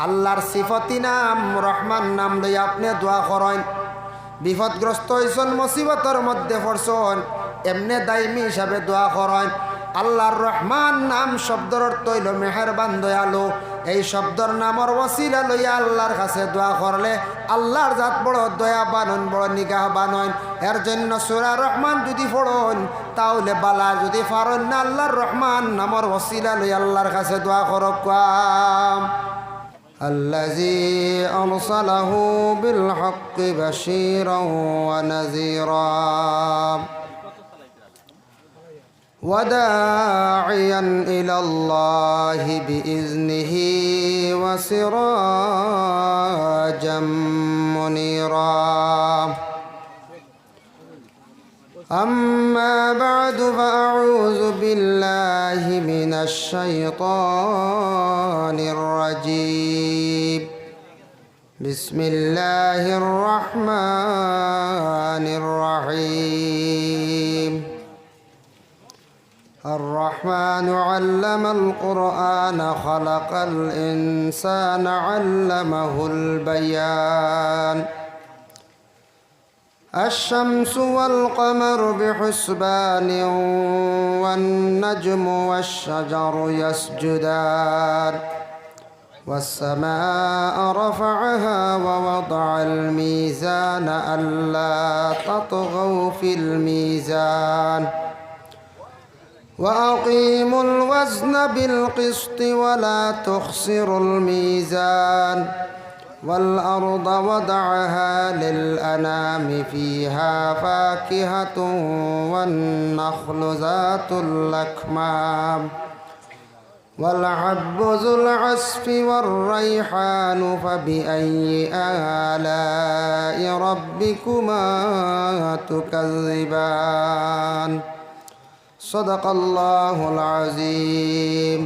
আল্লাহর সিফতি নাম রহমান নাম লইয়া আপনি দোয়া করেন। বিপদগ্রস্ত হইছেন, মুসিবতের মধ্যে পড়ছেন, এমনি দাইমি হিসাবে দোয়া করেন। আল্লাহর রহমান নাম শব্দের অর্থ হইল মেহেরবান দয়ালু। এই শব্দর নামর ওসিলা লইয়া আল্লাহর কাছে দোয়া করলে আল্লাহর জাত বড় দয়াবান হন, বড় নিগাহবান হন। এর জন্য সূরা রহমান যদি পড়েন তাহলে বালা, যদি পারেন না আল্লাহর রহমান নামর ওসিলা লইয়া আল্লাহর কাছে দোয়া করক। الذي أرسله بالحق بشيرا ونذيرا وداعيا إلى الله بإذنه وسراجا منيرا. أما بعد فأعوذ بالله من الشيطان الرجيم. بسم الله الرحمن الرحيم. الرحمن علم القرآن خلق الإنسان علمه البيان. الشمس والقمر بحسبان والنجم والشجر يسجدان والسماء رفعها ووضع الميزان ألا تطغوا في الميزان وأقيموا الوزن بالقسط ولا تخسروا الميزان والأرض وضعها للأنام فيها فاكهة والنخل ذات الأكمام والحب ذو العصف والريحان فبأي آلاء ربكما تكذبان. صدق الله العظيم.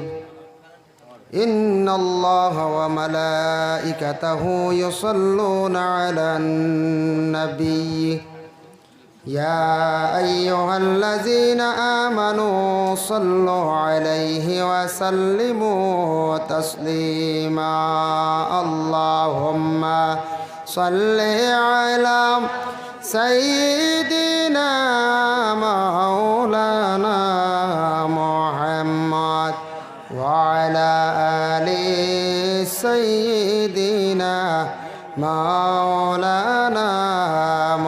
إن الله وملائكته يصلون على النبي يا أيها الذين آمنوا صلوا عليه وسلموا تسليما. اللهم صل على سيدنا مولانا محمد وعلى آل سيدنا مولانا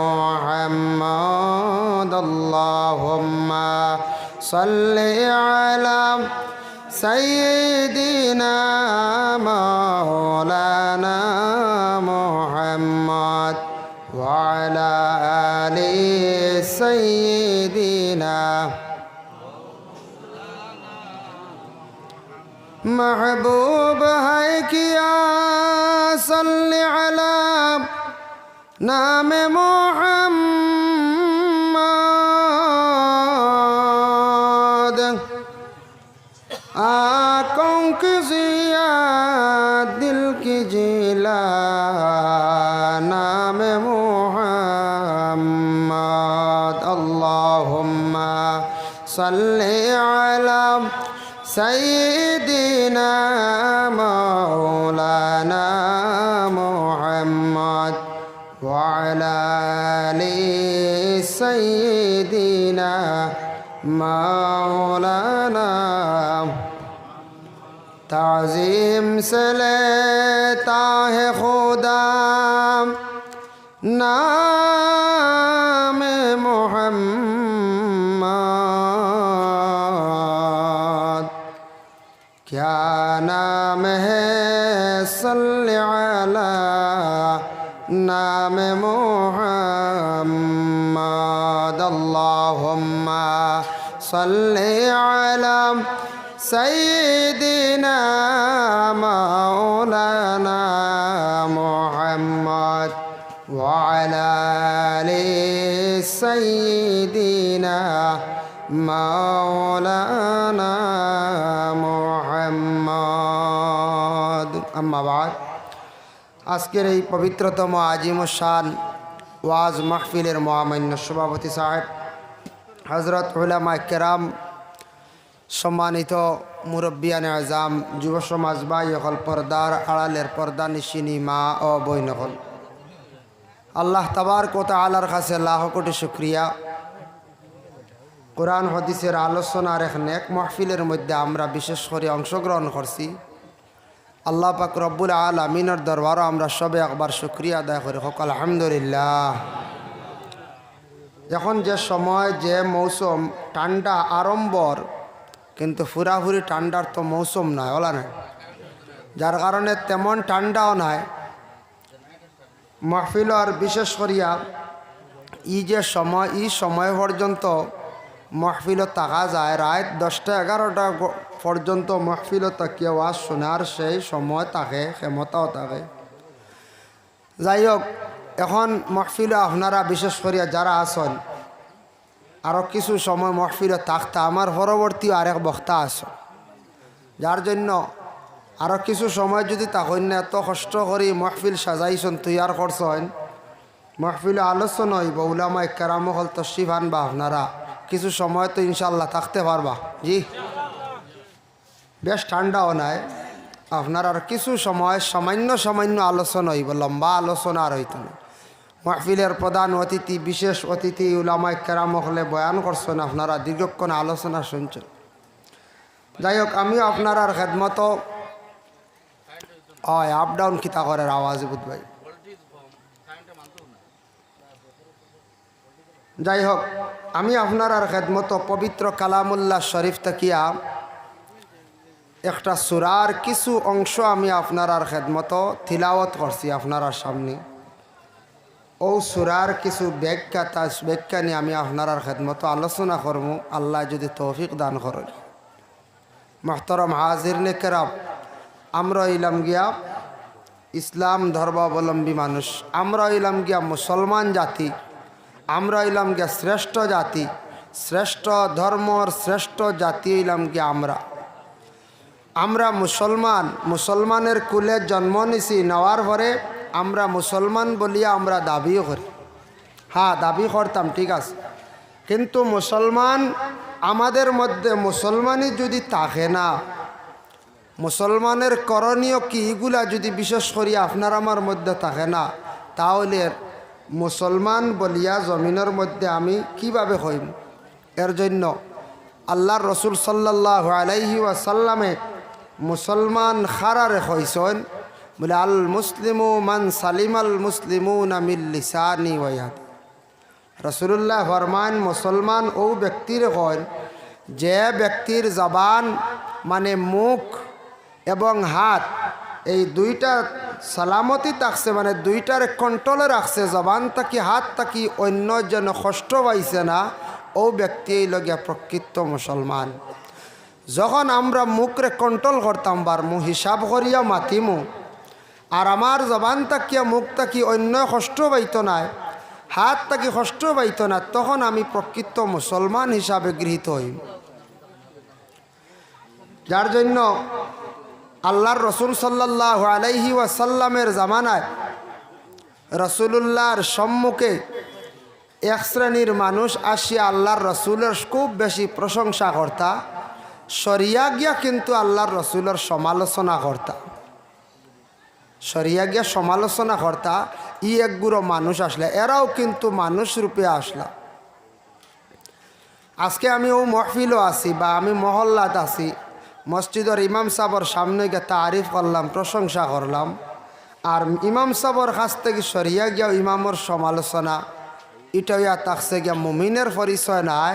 محمد. اللهم صل على سيدنا مولانا محمد وعلى آل سيدنا महबूब है किया सल्ली अला नाम मोहम्मद. आँखों की जिया दिल की जिला नाम मोहम्मद. अल्लाहुम्मा सल्ली अला सय्यिदिना मौलाना मुहम्मद वअला आलि सय्यिदिना मौलाना. ताज़ीम से लेता है खुदा नाम मोहम्मद. क्या नाम है सल्ली अला नाम मोहम्मद. अल्लाहुम्मा सल्ली अला सय्यिदिना मौलाना मुहम्मद वअला आलि सय्यिदिना मौलाना मुहम्मद. अम्मा बाद, আজকের এই পবিত্রতম আজিমুশান ওয়াজ মাহফিলের মহামান্য সভাপতি সাহেব হযরত উলামা কেরাম, সম্মানিত মুরব্বিয়ানে আজাম, যুব সমাজ ভাই হল, পর্দার আড়ালের পর্দা নিশিনী মা ও বইন হল, আল্লাহ তাবারক ওয়া তাআলার কাছে লাখ কোটি শুকরিয়া। কোরআন হাদিসের আলোচনার এক নেক মাহফিলের মধ্যে আমরা বিশেষ করে অংশগ্রহণ করছি। আল্লাহ পাক রব্বুল আলামিনের দরবারও আমরা সবে একবার শুকরিয়া আদায় করি, হোক আলহামদুলিল্লাহ। এখন যে সময় যে মৌসুম ঠান্ডা আরম্ভর, কিন্তু পুরাপুরি ঠান্ডার তো মৌসুম নয়, ওলা নাই, যার কারণে তেমন ঠান্ডাও নাই। মাহফিলর বিশেষ করিয়া যে সময় সময় পর্যন্ত মাহফিলত থাকা যায়, রাত 10টা-11টা পর্যন্ত মাহফিলত তাকিয়ে ওয়াজ শোনার সেই সময় থাকে, ক্ষমতাও থাকে। যাই হোক, এখন মাহফিলে আপনারা বিশেষ করিয়া যারা আছেন, আরও কিছু সময় মাহফিলে থাকতে আমার পরবর্তী আরেক বক্তা আছে, যার জন্য আরও কিছু সময় যদি তখন না এত কষ্ট করি মাহফিল সাজাইছেন, তৈয়ার করছেন, মাহফিলে আলোচনা হইব, উলামা কেরাম হল তশরিফ আনবা, আপনারা কিছু সময় তো ইনশাল্লাহ থাকতে পারবা। জি, বেশ ঠান্ডাও নাই, আপনার আর কিছু সময় সামান্য আলোচনা হইব, লম্বা আলোচনা আর হইত না। মাহফিলের প্রধান অতিথি, বিশেষ অতিথি উলামা কেরাম হলে বয়ান করছেন, আপনারা দীর্ঘক্ষণ আলোচনা শুনছেন। যাই হোক, আমিও আপনার আর খেদমত আপ ডাউন খিতা করার আওয়াজ বুধ ভাই। যাই হোক, আমি আপনার আর খেদমত পবিত্র কালামুল্লাহ শরীফ তাকিয়া একটা সূরার কিছু অংশ আমি আপনার আর খেদমত তিলাওয়াত করছি আপনার সামনে। ও সূরার কিছু ব্যাখ্যা নিয়ে আমি আপনার আর খেদমত আলোচনা করব, আল্লাহ যদি তৌফিক দান করেন। মুহতারাম হাজিরিন কেরাম, আমরা ইলাম গিয়া ইসলাম ধর্মাবলম্বী মানুষ, আমরা ইলাম গিয়া মুসলমান জাতি, আমরা ইলাম গিয়া শ্রেষ্ঠ জাতি, শ্রেষ্ঠ ধর্মর শ্রেষ্ঠ জাতি ইলাম গিয়া আমরা মুসলমানের কুলে জন্ম নিছি, নেওয়ার পরে আমরা মুসলমান বলিয়া আমরা দাবিও করি। হ্যাঁ, দাবি করতাম, ঠিক আছে, কিন্তু মুসলমান আমাদের মধ্যে মুসলমানই যদি থাকে না, মুসলমানের করণীয় কি এগুলা যদি বিশেষ করি আপনার আমার মধ্যে থাকে না, তাহলে মুসলমান বলিয়া জমিনের মধ্যে আমি কিভাবে হইম? এর জন্য আল্লাহর রসুল সাল্লাল্লাহু আলাইহি ওয়াসাল্লামে মুসলমান খারারে হইছেন বলে, আল মুসলিমু মান সালিমাল মুসলিমুনা মিন লিসানি ওয়া ইয়াদি। রাসূলুল্লাহ ফরমান, মুসলমান ও ব্যক্তির হন যে ব্যক্তির জবান মানে মুখ এবং হাত, এই দুইটা সালামতি থাকছে, মানে দুইটার কন্ট্রোলে রাখছে, জবান থাকি হাত থাকি অন্য যেন কষ্ট পাইছে না, ও ব্যক্তি এই লগিয়া প্রকৃত মুসলমান। যখন আমরা মুখরে কন্ট্রোল করতাম পারমু, হিসাব করিয়া মাতিমু, আর আমার জবান তাকিয়া মুখ তাকি অন্য কষ্ট পাইত না, হাত তাকি কষ্ট পাইত না, তখন আমি প্রকৃত মুসলমান হিসাবে গৃহীত হইম। যার জন্য আল্লাহর রসুল সাল্লাল্লাহু আলাইহি ওয়াসাল্লামের জামানায় রসুলুল্লাহর সম্মুখে এক শ্রেণীর মানুষ আসিয়া আল্লাহর রসুলের খুব বেশি প্রশংসা করতা, সরিয়া গিয়া কিন্তু আল্লাহর রসুলের সমালোচনা করতা, সরিয়া গিয়া সমালোচনা করতা। একগুলো মানুষ আসলে, এরাও কিন্তু মানুষ রূপে আসলা। আজকে আমি ও মহফিলও আছি বা আমি মহল্লাত আছি, মসজিদের ইমাম সাহর সামনে গিয়ে তারিফ করলাম, প্রশংসা করলাম, আর ইমাম সাহর কাছ থেকে সরিয়া গিয়া ইমামর সমালোচনা, এটা ইয়া থাকছে গিয়া মুমিনের পরিচয় নাই,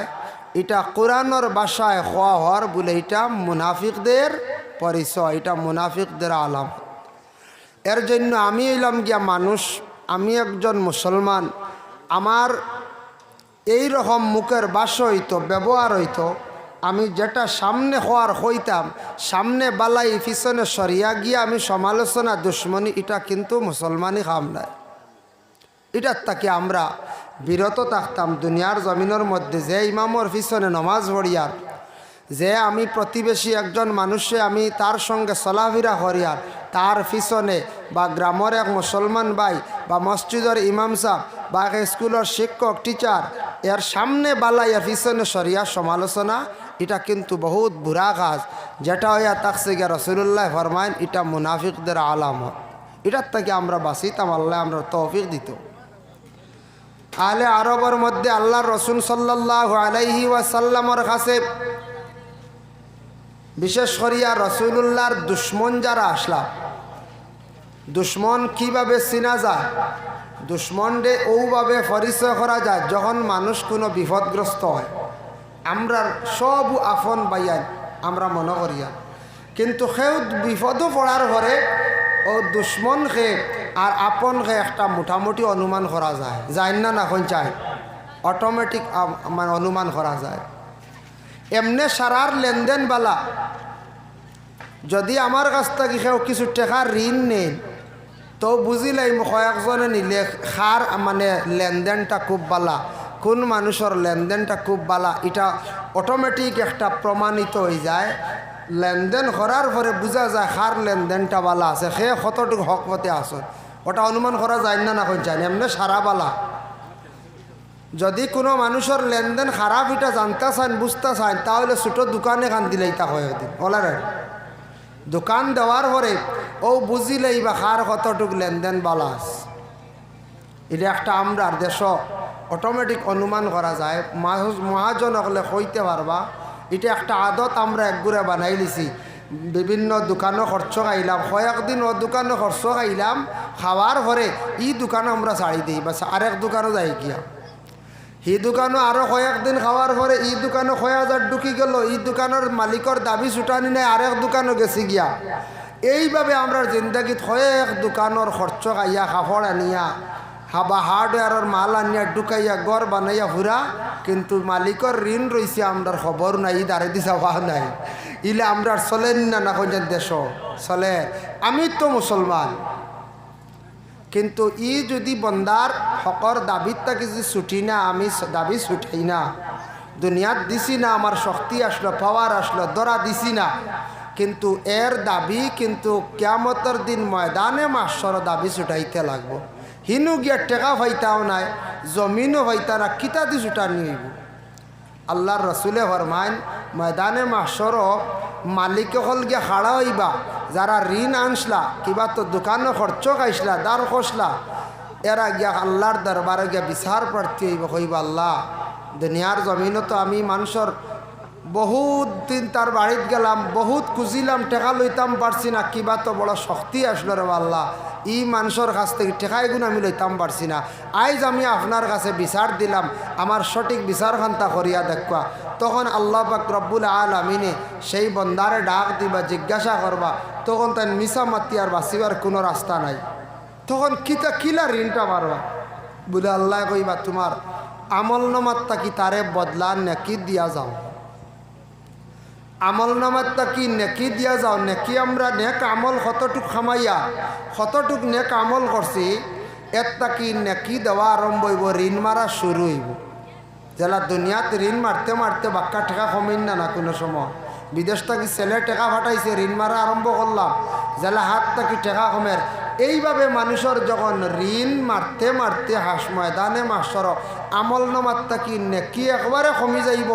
এটা কোরআনের ভাষায় খোয়া হওয়ার বলে, এটা মুনাফিকদের পরিচয়, এটা মুনাফিকদের আলামত। এর জন্য আমি এলাম গিয়া মানুষ, আমি একজন মুসলমান, আমার এই রকম মুখের ভাষা হইতো, ব্যবহার হইতো, আমি যেটা সামনে হওয়ার হইতাম, সামনে বালাই পিছনে সরিয়া গিয়া আমি সমালোচনা দুশ্মনী, এটা কিন্তু মুসলমানই কাম নাই। এটার তাকে আমরা বিরত থাকতাম। দুনিয়ার জমিনের মধ্যে যে ইমামর পিছনে নমাজ পড়িয়ার, যে আমি প্রতিবেশী একজন মানুষে আমি তার সঙ্গে চলাফেরা করিয়ার, তার পিছনে বা গ্রামের এক মুসলমান ভাই বা মসজিদের ইমাম সাহেব বা স্কুলের শিক্ষক টিচার, এর সামনে বালাই এর পিছনে সরিয়া সমালোচনা, এটা কিন্তু বহুত বুড়া কাজ, যেটা হইয়া তাকছে গিয়া রসুল্লাহ ফরমাইন এটা মুনাফিকদের আলামত। এটার থেকে আমরা বাঁচিতাম, আল্লাহ আমরা তৌফিক দিত। আহলে আরবের মধ্যে আল্লাহ রসুল সাল্লাল্লাহু আলাইহি ওয়াসাল্লামের কাছে বিশেষ করিয়া রসুল্লাহর দুশ্মন যারা আসলা, দুশ্মন কিভাবে চিনা যায়, দুশ্মনরে ওভাবে পরিচয় করা যায় যখন মানুষ কোনো বিপদগ্রস্ত হয়। আমরা সব আফন বাইয়ান আমরা মনে করিয়া, কিন্তু সেও বিপদও পড়ার পরে ও দুশ্মনকে আর আপনকে একটা মোটামুটি অনুমান করা যায়, যায় না এখন চাই অটোমেটিক মানে অনুমান করা যায়। এমনি সারার লেনদেন বালা যদি আমার কাছ থেকে কেউ কিছু টাকা ঋণ নেন তো বুঝিলাই কয়েকজনে নিলে খার মানে লেনদেনটা খুব বালা, কোন মানুষের লেনদেনটা খুব বালা এটা অটোমেটিক একটা প্রমাণিত হয়ে যায়। লেনদেন করার পরে বোঝা যায় খার লেনদেনটা বালা আছে, সে কতটুকু হকপথে আসে ওটা অনুমান করা যায় না এখন চাই এমনি সারা বালা। যদি কোনো মানুষের লেনদেন খারাপ এটা জানতে চান বুঝতে চান তাহলে ছোটো দোকানে খান দিলেই তা হয় দিন ওলারে দোকান দেওয়ার পরে ও বুঝিলেই বা খার কতটুকু লেনদেন বালা আছে। এটা একটা আমরা দেশ অটোমেটিক অনুমান করা যায়, মহাজন হলে হইতে পারবা। এটা একটা আদত আমরা একগুড়ে বানাই লিছি। বিভিন্ন দোকানও খরচ খাইলাম, কয়েকদিন ও দোকানও খরচ খাইলাম, খাওয়ার পরে ই দোকানও আমরা ছাড়ি দিই বা আরেক দোকানও যাই গিয়া ই দোকানও আরও কয়েকদিন খাওয়ার পরে ই দোকানও 6,000 ঢুকি গেল, ই দোকানের মালিকর দাবি ছুটানি নাই আরেক দোকানও গেছি গিয়া। এইভাবে আমরা জিন্দগিত কয়েক দোকানের খরচ খাইয়া কাপড় আনিয়া হাবা হার্ডওয়্যারের মাল আনিয়া ঢুকাইয়া গড় বানাইয়া ফুরা, কিন্তু মালিকর ঋণ রয়েছে আমরার খবর নাই, ই দাঁড়ে দিছা হওয়া নাই। ইলে আমরা চলেন না না কোন দেশ চলে। আমি তো মুসলমান, কিন্তু ই যদি বন্দার হকর দাবির তাকে যদি ছুটি না, আমি দাবি ছুটাই না, দুনিয়াত দিছি না, আমার শক্তি আসলো পাওয়ার আসলো দরা দিছি না, কিন্তু এর দাবি কিন্তু কিয়ামতের দিন ময়দানে মাসর দাবি ছুটাইতে লাগবো। হিনু গিয়া টেকা পাইতাও নাই, জমিনও পাইতা না, কিতা দি ছুটানি হইব। আল্লাহর রসুলে ফরমাইন ময়দানে মাসর মালিক হল গিয়া খাড়া হইবা, যারা ঋণ আনসলা কিবা তো দোকানও খরচ খাইসলা দার খসলা, এরা গিয়া আল্লাহর দরবারে গিয়া বিচার প্রার্থী হইব, কইবা আল্লাহ দুনিয়ার জমিনও তো আমি মানুষের বহুত দিন তার বাড়িতে গেলাম, বহুত খুঁজিলাম, টেকা লইতাম পারছি না, কিবা তো বড় শক্তি আসলো রে আল্লাহ, ই মানুষের কাছ থেকে টেকাইগুণ আমি লইতাম পারছি না, আইজ আমি আপনার কাছে বিচার দিলাম, আমার সঠিক বিচার খান্তা করিয়া দেখবা। তখন আল্লাহ পাক রব্বুল আলামিনে সেই বন্দারে ডাক দিবা, জিজ্ঞাসা করবা, তখন তাই মিশা মাতি আর বাঁচিবার কোনো রাস্তা নাই। তখন কিলা ঋণটা মারবা বলে আল্লাহ কইবা তোমার আমল নামাত্তা কি তারে বদলা নেকি দিয়া যাও, আমল নামাত্তা কি নেকি দিয়া যাও। নেকি আমরা নেক আমল কতটুক খামাইয়া কতটুক নেক আমল করছি, একটা কি নেকি দেওয়া আরম্ভ হইব, ঋণ মারা শুরু হইব। জেলা দুনিয়াতে ঋণ মারতে মারতে বাক্কা টেকা কমেন না কোনো সময়, বিদেশ থাকি ছেলে টেকা ফাটাইছে ঋণ মারা আরম্ভ করলাম, জেলা হাত থাকি টেকা কমের। এইভাবে মানুষের যখন ঋণ মারতে মারতে হাস ময়দানে মাসর আমল নামাত থাকি নেকি একবারে কমি যাইব,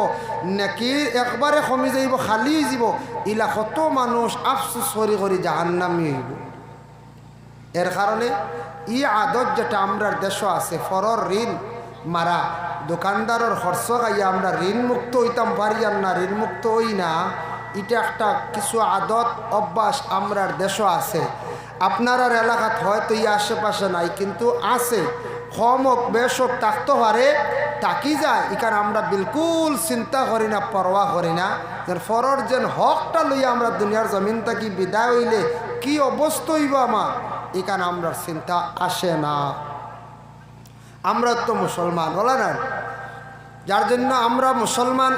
নেকি একবারে কমি যাইব, খালি যাব। ইলা কত মানুষ আফসোস করি জাহান্নামি হইব। এর কারণে ই আদত যেটা আমরা দেশ আছে ফরর ঋণ মারা, দোকানদারের খরচ খাইয়া আমরা ঋণ মুক্ত হইতাম পারি আর না, ঋণ মুক্ত হই না। এটা একটা কিছু আদত অভ্যাস আমরার দেশও আছে, আপনার এলাকাত হয়তো এই আশেপাশে নাই, কিন্তু আছে, কম হোক বেশ হোক থাকতে পারে, তাকি যায়। এখানে আমরা বিলকুল চিন্তা করি না, পরোয়া করি না, যেন ফরর যেন হকটা লইয়া আমরা দুনিয়ার জমিন থাকি বিদায় হইলে কি অবস্থা হইব আমার, এখানে আমরা চিন্তা আসে না। আমরা তো মুসলমান বলা না, যার জন্য আমরা মুসলমান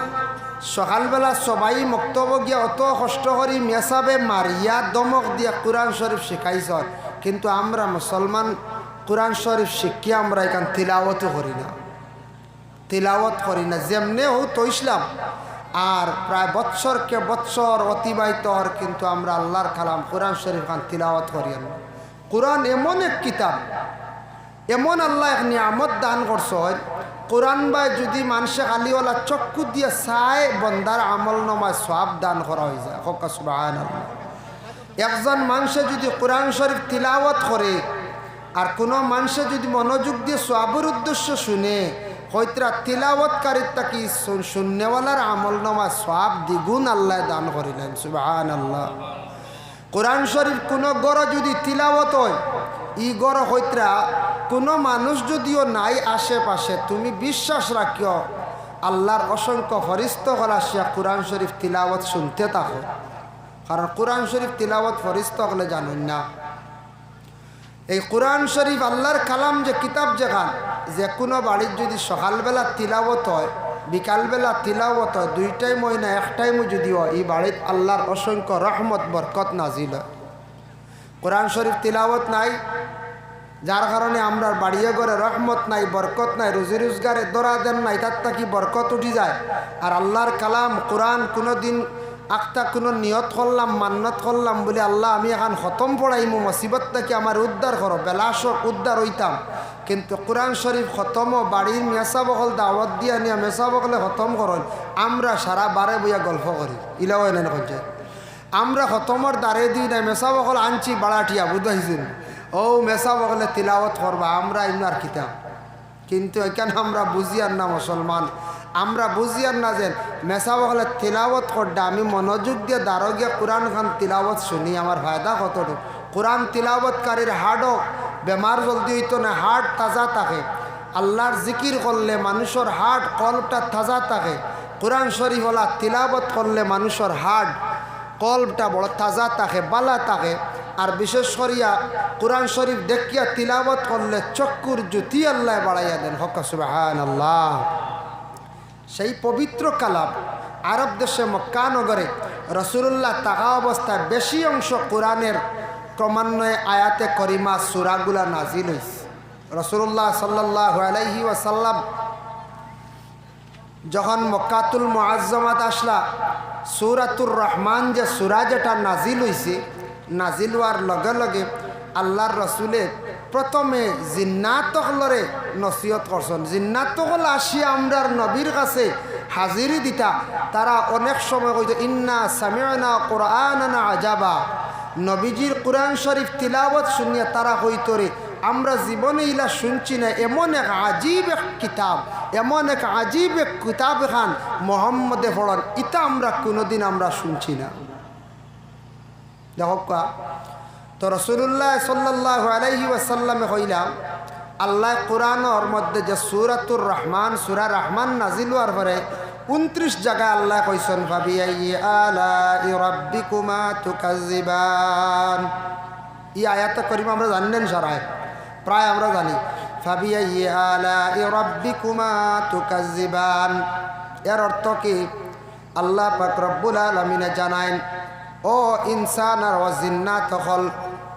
সকালবেলা সবাই মক্তব্য গিয়া অত কষ্ট করি মেসাবে মারিয়া দমক দিয়া কোরআন শরীফ শিখাইছ, কিন্তু আমরা মুসলমান কোরআন শরীফ শিখিয়া আমরা এখান তিলাওয়াতও করি না, তিলাওয়াত করি না। যেমনে হোক তো ইসলাম আর প্রায় বৎসরকে বৎসর অতিবাহিত হওয়ার, কিন্তু আমরা আল্লাহর কালাম কোরআন শরীফ খান তিলাওয়াত করি না। কোরআন এমন এক কিতাব, এমন আল্লাহ এক নিয়ামত দান করছ, কোরআন বাই যদি মানুষে খালিওয়ালা চক্ষু দিয়ে চায় বন্দার আমল নামায় সওয়াব দান করা হয়ে যায়। সুবহানাল্লাহ। একজন মানুষে যদি কোরআন শরীফ তিলাওয়াত করে আর কোনো মানুষে যদি মনোযোগ দিয়ে সওয়াবের উদ্দেশ্য শুনে, হয়তরা তিলাওয়াতকারীর তাকি শূন্যওয়ালার আমল নামায় সওয়াব দ্বিগুণ আল্লাহ দান করিলেন। সুবহানাল্লাহ। কোরআন শরীফ কোনো গড় যদি তিলাওয়াত হয়, ই গড় হইতরা কোনো মানুষ যদিও নাই আশেপাশে, তুমি বিশ্বাস রাখিও আল্লাহর অসংখ্য ফরিস্ত হলা সে কোরআন শরীফ তিলাওয়াত শুনতে থাকো। কারণ কোরআন শরীফ তিলাওয়াত ফরিস্ত হলে জানুন না, এই কোরআন শরীফ আল্লাহর কালাম যে কিতাব যেখান যে কোনো বাড়ির যদি সকালবেলা তিলাওয়াত হয় বিকালবেলা তিলাওয়াত হয়, দুইটাই মহিনা একটাই যদি হয়, এই বাড়ির আল্লাহর অসংখ্য রহমত বরকত নাজিল হয়। কোরআন শরীফ তিলাওয়াত নাই, যার কারণে আমরা বাড়িয়ে ঘরে রহমত নাই, বরকত নাই, রুজি রোজগারে দরা দেন নাই, তার তাকি বরকত উঠি যায়। আর আল্লাহর কালাম কোরআন কোনো দিন আখতা কোনো নিয়ত করলাম মান্নত করলাম বলে আল্লাহ আমি এখন খতম পড়াইমু, মুসিবত থেকে আমার উদ্ধার করো, বেলাসক উদ্ধার হইতাম। কিন্তু কোরআন শরীফ খতম বাড়ির মেসা বকল দাওয়াত দিয়া নিয়ে মেসা বকলে খতম করেন, আমরা সারা বারে বইয়া গল্প করি ইলাও এনে করছে। আমরা খতমর দ্বারে দিই না, মেসা বকল আনছি বাড়াটিয়া বুঝাইছেন, ও মেসা বকলে তিলাওয়াত করবা, আমরা ইমনার কিতাব। কিন্তু এখানে আমরা বুঝিয়ার না মুসলমান, আমরা বুঝিয়ার না যে মেসা বকলে তিলাওয়াত করডা আমি মনোযোগ দিয়ে দাঁড়ো গিয়ে কোরআন খান তিলাওয়াত শুনি, আমার ফায়দা কতটুকু। কোরআন তিলাওয়াতকারীর হাড়ও বেমার জলদি হইতো না, হার্ট তাজা থাকে। আল্লাহর জিকির করলে মানুষের হার্ট কলবটা তাজা থাকে। কোরআন শরীফওয়ালা তিলাওয়াত করলে মানুষের হার্ট কলবটা বড় তাজা থাকে, বালা থাকে। আর বিশেষ করিয়া কোরআন শরীফ দেখিয়া তিলাওয়াত করলে চক্ষুর জ্যোতি আল্লাহ বাড়াইয়া দেন। হক সুবহানাল্লাহ। সেই পবিত্র কালাম আরব দেশে মক্কা নগরে রাসূলুল্লাহ তাকা অবস্থায় বেশি অংশ কোরআনের ক্রমান্বয়ে আয়াতে করিমা সূরাগুলা নাজিল হয়েছে। রাসূলুল্লাহ সাল্লাল্লাহু আলাইহি ওয়াসাল্লাম যখন মক্কাতুল মুআজ্জামাত আসলা, সূরাতুর রহমান যে সূরা যেটা নাজিল হয়েছে, নাজিল হওয়ার লগে লগে আল্লাহর রসুলে প্রথমে জিন্নাতকলরে নসিহত করছেন। জিন্নাতকল আসিয়া আমরার নবীর কাছে হাজিরি দিতা, তারা অনেক সময় কইত ইন্না সামি'না কুরআনান আজাবা। নবীজির কোরআন শরীফ তিলাওয়াত শুনিয়া তারা কইতরে আমরা জীবনে ইলা শুনছি না, এমন এক আজীব এক কিতাব, এমন এক আজীব এক কিতাব খান মোহাম্মদে পড়ন, ইটা আমরা কোনোদিন আমরা শুনছি না। দেখো তো রাসূলুল্লাহ সাল্লাল্লাহু আলাইহি ওয়াসাল্লামে কইলাম আল্লাহ কোরআনের মধ্যে যে সূরাতুর রহমান সূরা রহমান নাজিল হওয়ার পরে 29 জায়গায় আল্লাহ কইছেন ফাবিআইয়ি আলাই রাব্বিকুমা তুকাজ্জিবান। এই আয়াতটা করিম আমরা জানেন সারায়, প্রায় আমরা জানি। ফাবিআইয়ি আলাই রাব্বিকুমা তুকাজ্জিবান এর অর্থ কি? আল্লাহ পাক রব্বুল আলামিনে জানায় ও ইনসান আর ও জিন্নাত হল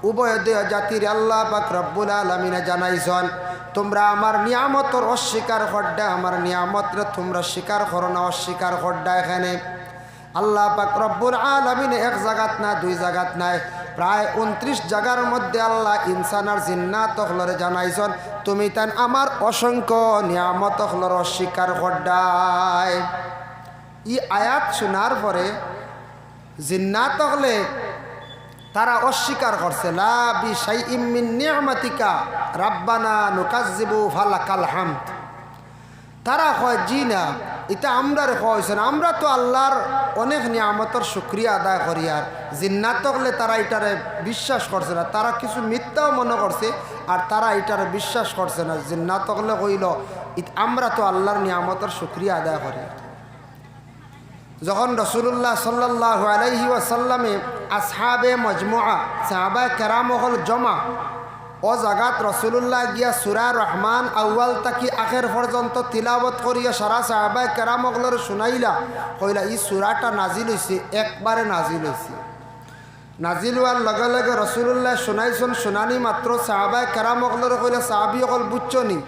উভয় জাতির আল্লাহ পাক রব্বুল আলামিনে জানাইছেন তোমরা আমার নিয়ামতর অস্বীকার করডা, আমার নিয়ামতরে তোমরা স্বীকার করো না, অস্বীকার করডা। এখানে আল্লাহ পাক রব্বুল আলামিনে এক জায়গাত না দুই জায়গাত নাই, প্রায় 29 জায়গার মধ্যে আল্লাহ ইনসান আর জিন্নাত হলরে জানাইছেন তুমি তান আমার অসংখ্য নিয়ামত হলর অস্বীকার করডায়। ই আয়াত শোনার পরে জিন্নাত হলে তারা অস্বীকার করছে লা বিশাইইম মিন নি'মাতিকা রাব্বানা নুকাজ্জিবু ফালাকাল হামদ। তারা কয় জি না, এটা আমরার কইছে না, আমরা তো আল্লাহর অনেক নিয়ামতের শুকরিয়া আদায় করি। আর জিন্নাত হলে তারা এটারে বিশ্বাস করছে না, তারা কিছু মিথ্যাও মনে করছে আর তারা এটারে বিশ্বাস করছে না। জিন্নাত হলে কইল আমরা তো আল্লাহর নিয়ামতের শুকরিয়া আদায় করি। যখন রাসূলুল্লাহ সাল্লাল্লাহু আলাইহি ওয়াসাল্লামে আসহাবে মজমুআ সাহাবায়ে কেরাম হল জমা, ও জাগাত রাসূলুল্লাহ গিয়া সূরা রহমান আউয়াল তাকি আখের পর্যন্ত তিলাওয়াত করিয়া সারা সাহাবায়ে কেরাম হলর শুনাইলা। কইলা এই সূরাটা নাজিল হইছে, একবারে নাজিল হইছে। নাজিল হওয়ার লগে লগে রাসূলুল্লাহ শুনাইছেন, শুনানি মাত্র সাহাবায়ে কেরাম হলর কইলা সাহাবী হল বুঝছনি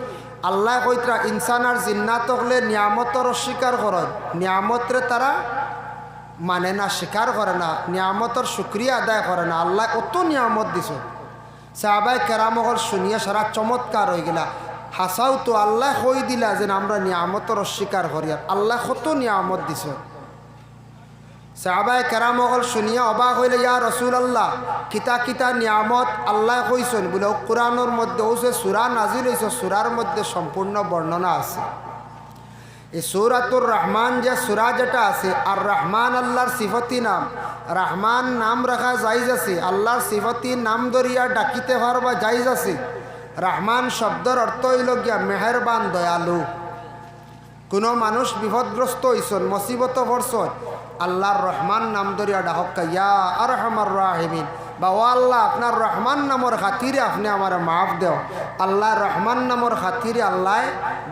আল্লাহ কইতরা ইনসান আর জিন্নাত হলে নিয়ামতর অস্বীকার করে, নিয়ামতরে তারা মানে না, স্বীকার করে না, নিয়ামতর শুকরিয়া আদায় করে না। আল্লাহ কত নিয়ামত দিছ। সাহাবায়ে কেরাম হল শুনিয়া সারা চমৎকার হয়ে গেলা। হাসাও তো আল্লাহ কই দিলা যে আমরা নিয়ামতর অস্বীকার করি। আল্লাহ কত নিয়ামত দিছ। সাহাবায়ে কেরাম সকল শুনিয়া অবাক হইলে, ইয়া রাসূলুল্লাহ কিতা কিতা নিয়ামত আল্লাহ কইছেন? বলে কোরআনের মধ্যে ও যে সূরা নাজিল হইছে, সূরার মধ্যে সম্পূর্ণ বর্ণনা আছে। এই সূরাতুর রহমান যে সূরা যেটা আছে, আর রহমান আল্লাহর সিফতি নাম। রহমান নাম রাখা জায়েজ আছে, আল্লাহর সিফতি নাম ধরিয়া ডাকিতে পারবা জায়েজ আছে। রহমান শব্দের অর্থ হইল গিয়া মেহেরবান, দয়ালু। কোনো মানুষ বিপদগ্রস্ত হইছেন, মুসিবত পড়ছেন, আল্লাহর রহমান নাম ধরিয়া ডাকক, ইয়া আরহামার রাহিমিন, বা ও আল্লাহ আপনার রহমান নামর খাতিরে আপনি আমার মাফ দেও। আল্লাহ রহমান নামর খাতিরে আল্লাহ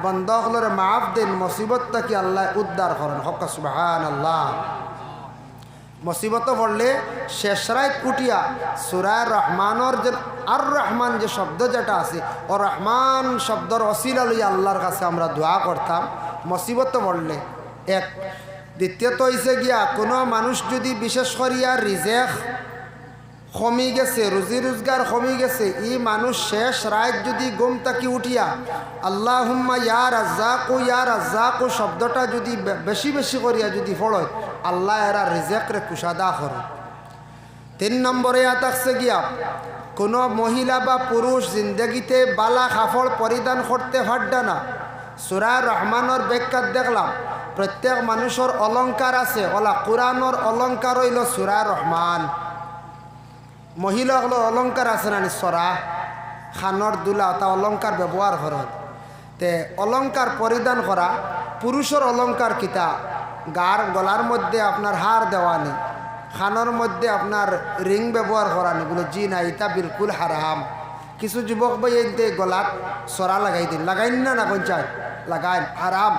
বন্ধকলরে মাফ দেন, মুসিবত থাকি আল্লাহ উদ্ধার করেন। হক সুবহানাল্লাহ। মুসিবত পড়লে শেষ রাত কুটিয়া সূরা রহমানের যে আর রহমান যে শব্দ যেটা আছে, ও রহমান শব্দর ওসিলা লইয়া আল্লাহর কাছে আমরা দোয়া করতাম মুসিবত পড়লে। এক দ্বিতীয়ত হইছে গিয়া কোনো মানুষ যদি বিশেষ করিয়া রিজেক কমি গেছে, রুজি রোজগার কমি গেছে, ই মানুষ শেষ রাত যদি ঘুম থাকি উঠিয়া আল্লাহুম্মা ইয়া রাজ্জাকু শব্দটা যদি বেশি বেশি করিয়া যদি পড়ে, আল্লাহ এরা রিজেকরে কুশাদা করে। 3 নম্বরে থাকছে গিয়া কোনো মহিলা বা পুরুষ জিন্দগিতে বালা কাপড় পরিধান করতে পারডা না। সূরা রহমানের ব্যাখ্যা দেখলাম প্রত্যেক মানুষের অলংকার আছে, ওলা কোরআনের অলংকার হইল সূরা রহমান। মহিলা হলো অলংকার আছে না, সরা খানর দুলা তা অলংকার ব্যবহার করেন। তে অলংকার পরিধান করা, পুরুষের অলংকার কিতা, গলার মধ্যে আপনার হার দেওয়ানি, খানর মধ্যে আপনার রিং ব্যবহার করানি। বলে জি না, এটা বিলকুল হারাম। কিছু যুবক ভাই এনতে গলাত সরা লাগাই দিন, লাগাইন না কোন চাই লাগাইন, হারাম।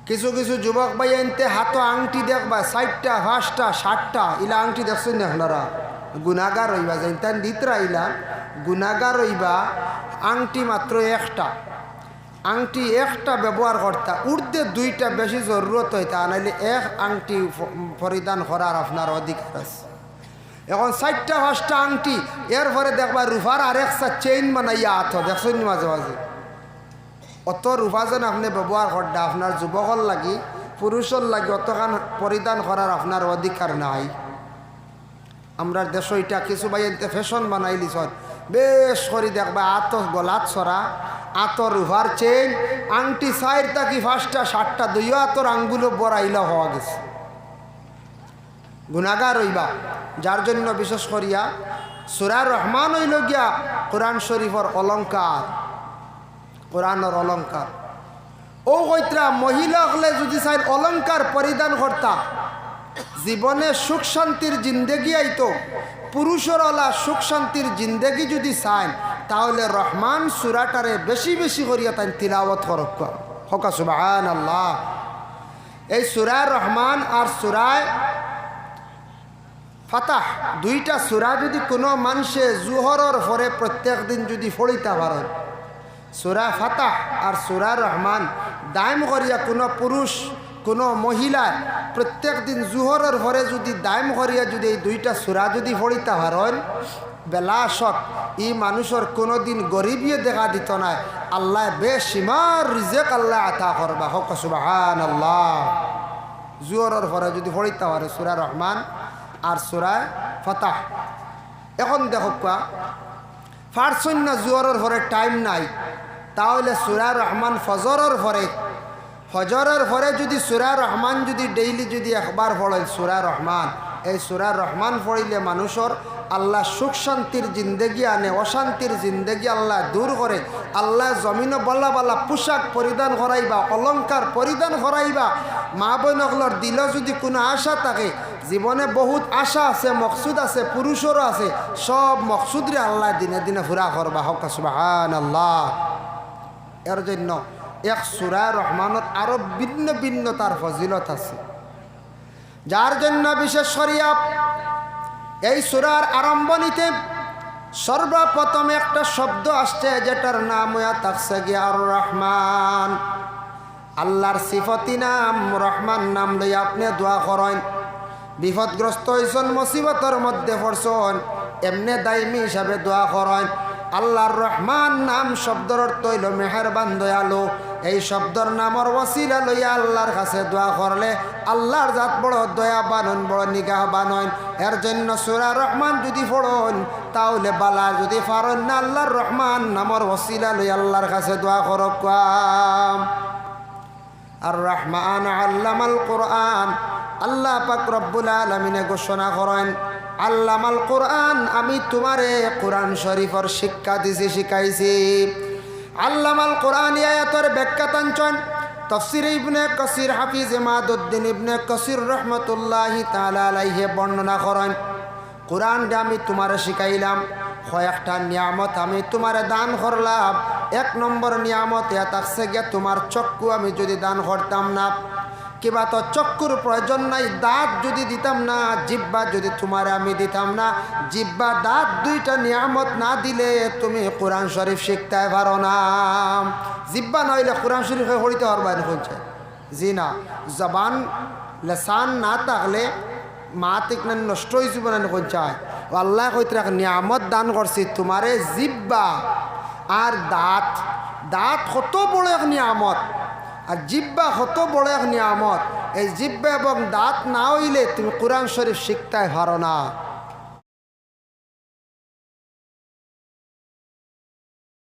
কিছু কিছু যুবক ভাই এনতে হাতো আংটি দেখবা 4টা 5টা 7টা ইলা আংটি দেখছেন না, আপনারা গুনাগার হইবা। যেন দিতরা ইলা গুনাগার হইবা। আংটি মাত্র একটা, আংটি একটা ব্যবহার করতা, উর্ধে 2টা বেশি জরুরত হইতা, নাইলে এক আংটি পরিধান করার আপনার অধিকার আছে। এখন 4টা 5টা আংটি, এরপরে দেখবা রুফার আরেকটা চেইন বানাইয়া আথ দেখছেন মাঝে মাঝে। অত রুফা যেন আপনি ব্যবহার করতা, আপনার যুবকর লাগি পুরুষের লাগি অতখান পরিধান করার আপনার অধিকার নাই। আমরা দেশ এটা কিছু ভাই এতে ফ্যাশন বানাই লিছন, বেশ করে দেখবা আত গলাত সরা, আত রুফার চেইন, আংটি 4টা কি 5টা 7টা 2 আতর আঙ্গুলো বড়াইলা হওয়া গেছে। গুনাগার হইবা। যার জন্য বিশেষ করিয়া সূরা রহমান হইল গিয়া কোরআন শরীফের অলংকার, কোরআনের অলংকার। ও কইত্রা মহিলা হলে যদি চাই অলংকার পরিধান করতা, জীবনে সুখ শান্তির জিন্দেগি আইতো। পুরুষের ওলা সুখ শান্তির জিন্দেগি যদি চান, তাহলে রহমান সূরাটারে বেশি বেশি করিয়া তাই তিলাওয়াত করক। হক সুবহানাল্লাহ। এই সূরা রহমান আর সূরা ফাতাহ 2টা সূরা যদি কোনো মানুষে জোহরের পরে প্রত্যেক দিন যদি পড়িতে পারেন, সূরা ফাতাহ আর সূরা রহমান দায়ম করিয়া কোনো পুরুষ কোনো মহিলা প্রত্যেক দিন জোহরের পরে যদি দায়ম করিয়া যদি এই 2টা সূরা যদি পড়িতে পারেন, বেলাশক ই মানুষের কোনো দিন গরিবিয়ে দেখা দিত না। আল্লাহ বেসীমার রিজেক আল্লাহ আতা করবা। হক সুবহানাল্লাহ। জোহরের পরে যদি পড়িতে পারে সূরা রহমান আর সূরা ফাতাহ। এখন দেখো পারছেন না জোহরের পরে টাইম নাই, তাহলে সূরা রহমান ফজরের পরে যদি সূরা রহমান যদি ডেইলি যদি একবার পড়েন সূরা রহমান, এই সূরা রহমান পড়িলে মানুষের আল্লাহ সুখ শান্তির জিন্দেগি আনে, অশান্তির জিন্দেগি আল্লাহ দূর করে। আল্লাহ জমিনে বল্লা বল্লা পোশাক পরিধান করাইবা, অলংকার পরিধান করাইবা। মা বোনগুলোর দিল যদি কোনো আশা থাকে, জীবনে বহুত আশা আছে, মকসুদ আছে, পুরুষেরও আছে, সব মকসুদরে আল্লাহ দিনে দিনে পুরা করবা। হক সুবহানাল্লাহ। এর জন্য এক সূরা রহমানত আরো ভিন্ন ভিন্ন তার ফজিলত আছে, যার জন্য বিশেষ করিয়া এই সূরার আরম্ভণীতে সর্বপ্রথম একটা শব্দ আসছে, যেটার নাম থাকছে গিয়া আর রহমান। আল্লাহর সিফতি নাম রহমান নাম লইয়া আপনি দোয়া করেন। বিপদগ্রস্ত হইছেন, মুসিবতের মধ্যে পড়ছেন, এমনি দায়মি হিসাবে দোয়া করেন, আল্লাহর রহমান নাম শব্দর অর্থ হইল মেহেরবান দয়ালু। এই শব্দর নামর ওসিলা লইয়া আল্লাহর কাছে দোয়া করলে আল্লাহর জাত বড় দয়া বানন, বড় নিগাহ বানন। এর জন্য সূরা রহমান যদি পড়ন তাহলে বালা, যদি পারেন না আল্লাহর রহমান নামর ওসিলা লইয়া আল্লাহর কাছে দোয়া করক। আর রহমান আল্লামাল কোরআন, আল্লাহ পাক রব্বুল আলামিনে ঘোষণা করেন আল্লামাল কোরআন, আমি তোমারে কোরআন শরীফর শিক্ষা দিছি, শিখাইছি। আল্লামাল কোরআন আয়াতের ব্যাখ্যা তাঞ্চন তাফসীর ইবনে কাসির হাফিজ ইমাদউদ্দিন ইবনে কাসির রহমাতুল্লাহি তাআলা আলাইহি বর্ণনা করেন কোরআনটা আমি তোমারে শিখাইলাম, কয়েকটা নিয়ামত আমি তোমারে দান করলাম। এক নম্বর নিয়ামত এ থাকছে গিয়া তোমার চক্ষু আমি যদি দান করতাম না, কিবা তো চক্ষুর প্রয়োজন নাই, দাঁত যদি দিতাম না, জিব্বা যদি তোমারে আমি দিতাম না, জিব্বা দাঁত দুইটা নিয়ামত না দিলে তুমি কোরআন শরীফ শিখতে পারো না। জিব্বা নইলে কোরআন শরীফে পড়িতে পারবা না কইছে, জি না। জবান লেসান না থাকলে মা তিক নষ্ট হয়ে যাব না কইছায়। আল্লাহ কইতে রাখ নিয়ামত দান করছি তোমারে জিব্বা আর দাঁত। দাঁত কত বড় এক নিয়ামত, আর জিব্বা কত বড় এক নিয়ামত। এই জিব্বা এবং দাঁত না হইলে তুমি কোরআন শরীফ শিখতে পারো না।